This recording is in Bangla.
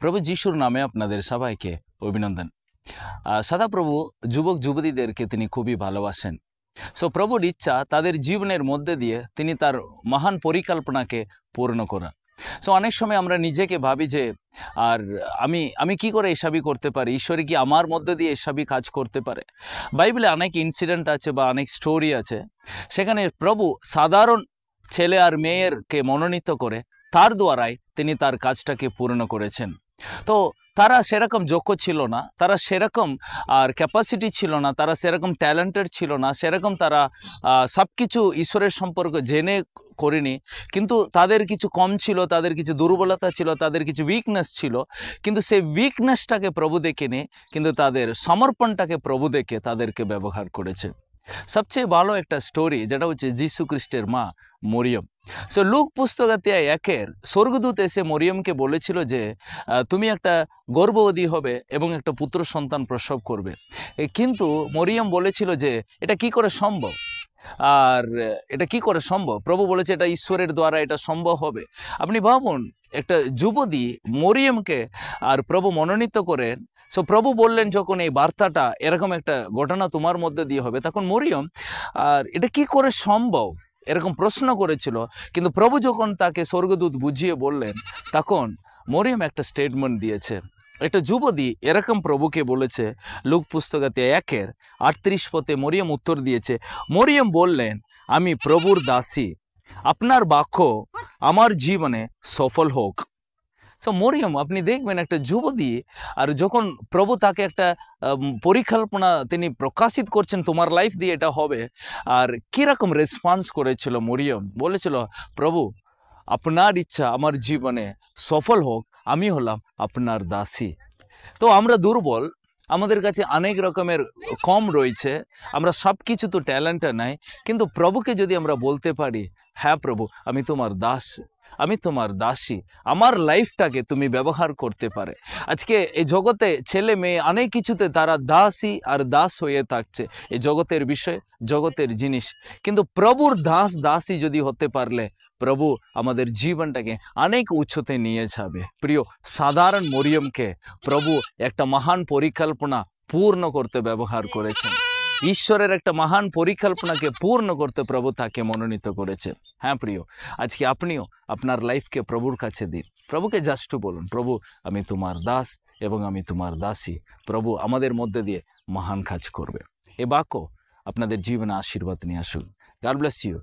প্রভু যিশুর নামে আপনাদের সবাইকে অভিনন্দন। সদাপ্রভু যুবক যুবতীদেরকে তিনি খুবই ভালোবাসেন। সো প্রভুর ইচ্ছা তাদের জীবনের মধ্যে দিয়ে তিনি তার মহান পরিকল্পনাকে পূর্ণ করা। সো অনেক সময় আমরা নিজেকে ভাবি যে আর আমি আমি কি করে এসবই করতে পারি, ঈশ্বর কি আমার মধ্যে দিয়ে এসবই কাজ করতে পারে। বাইবেলে অনেক ইনসিডেন্ট আছে বা অনেক স্টোরি আছে, সেখানে প্রভু সাধারণ ছেলে আর মেয়েরকে মনোনীত করে তার দ্বারাই তিনি তার কাজটাকে পূর্ণ করেছেন। তো তারা সেরকম যোগ্য ছিল না, তারা সেরকম আর ক্যাপাসিটি ছিল না, তারা সেরকম ট্যালেন্টেড ছিল না, সেরকম তারা সব কিছু ঈশ্বরের সম্পর্কে জেনে করেনি। কিন্তু তাদের কিছু কম ছিল, তাদের কিছু দুর্বলতা ছিল, তাদের কিছু উইকনেস ছিল। কিন্তু সেই উইকনেসটাকে প্রভু দেখে নিয়ে কিন্তু তাদের সমর্পণটাকে প্রভু দেখে তাদেরকে ব্যবহার করেছে। সবচেয়ে ভালো একটা স্টোরি যেটা হচ্ছে যীশু খ্রিস্টের মা মরিয়ম। সো লুক পুস্তক অধ্যায় 1 স্বর্গদূত এসে মরিয়মকে বলেছিল যে তুমি একটা গর্ভবতী হবে এবং একটা পুত্র সন্তান প্রসব করবে। কিন্তু মরিয়ম বলেছিল যে এটা কি করে সম্ভব, আর এটা কি করে সম্ভব। প্রভু বলেছে এটা ঈশ্বরের দ্বারা এটা সম্ভব হবে। আপনি ভাবুন, একটা যুবতী মরিয়মকে আর প্রভু মনোনীত করেন। সো প্রভু বললেন যখন এই বার্তাটা এরকম একটা ঘটনা তোমার মধ্যে দিয়ে হবে, তখন মরিয়ম আর এটা কি করে সম্ভব এরকম প্রশ্ন করেছিল। কিন্তু প্রভু যখন তাকে স্বর্গদূত বুঝিয়ে বললেন, তখন মরিয়ম একটা স্টেটমেন্ট দিয়েছে। একটা যুবতী এরকম প্রভুকে বলেছে, লুক পুস্তকাতে 1:38 পথে মরিয়ম উত্তর দিয়েছে। মরিয়ম বললেন, আমি প্রভুর দাসী, আপনার বাক্য আমার জীবনে সফল হোক। সো মরিয়ম, আপনি দেখবেন একটা যুবতী, আর যখন প্রভু তাকে একটা পরিকল্পনা তিনি প্রকাশিত করছেন তোমার লাইফ দিয়ে এটা হবে, আর কীরকম রেসপন্স করেছিল মরিয়ম। বলেছিল, প্রভু আপনার ইচ্ছা আমার জীবনে সফল হোক, আমি হলাম আপনার দাসী। তো আমরা দুর্বল, আমাদের কাছে অনেক রকমের কম রয়েছে, আমরা সব কিছু তো ট্যালেন্টে নাই। কিন্তু প্রভুকে যদি আমরা বলতে পারি, হ্যাঁ প্রভু আমি তোমার দাস, আমি তোমার দাসী, আমার লাইফটাকে তুমি ব্যবহার করতে পারে। আজকে এই জগতে ছেলে মেয়ে অনেক কিছুতে তারা দাসী আর দাস হয়ে থাকছে, এই জগতের বিষয়, জগতের জিনিস। কিন্তু প্রভুর দাস দাসী যদি হতে পারলে প্রভু আমাদের জীবনটাকে অনেক উচ্চতে নিয়ে যাবে। প্রিয়, সাধারণ মরিয়মকে প্রভু একটা মহান পরিকল্পনা পূর্ণ করতে ব্যবহার করেছেন। ঈশ্বরের একটা মহান পরিকল্পনাকে পূর্ণ করতে প্রভু তাকে মনোনীত করেছে। হ্যাঁ প্রিয়, আজকে আপনিও আপনার লাইফকে প্রভুর কাছে দিন, প্রভুকে জাস্ট বলুন, প্রভু আমি তোমার দাস এবং আমি তোমার দাসী। প্রভু আমাদের মধ্যে দিয়ে মহান কাজ করবে। এ বাক্য আপনাদের জীবনে আশীর্বাদ নিয়ে আসুন। God bless you.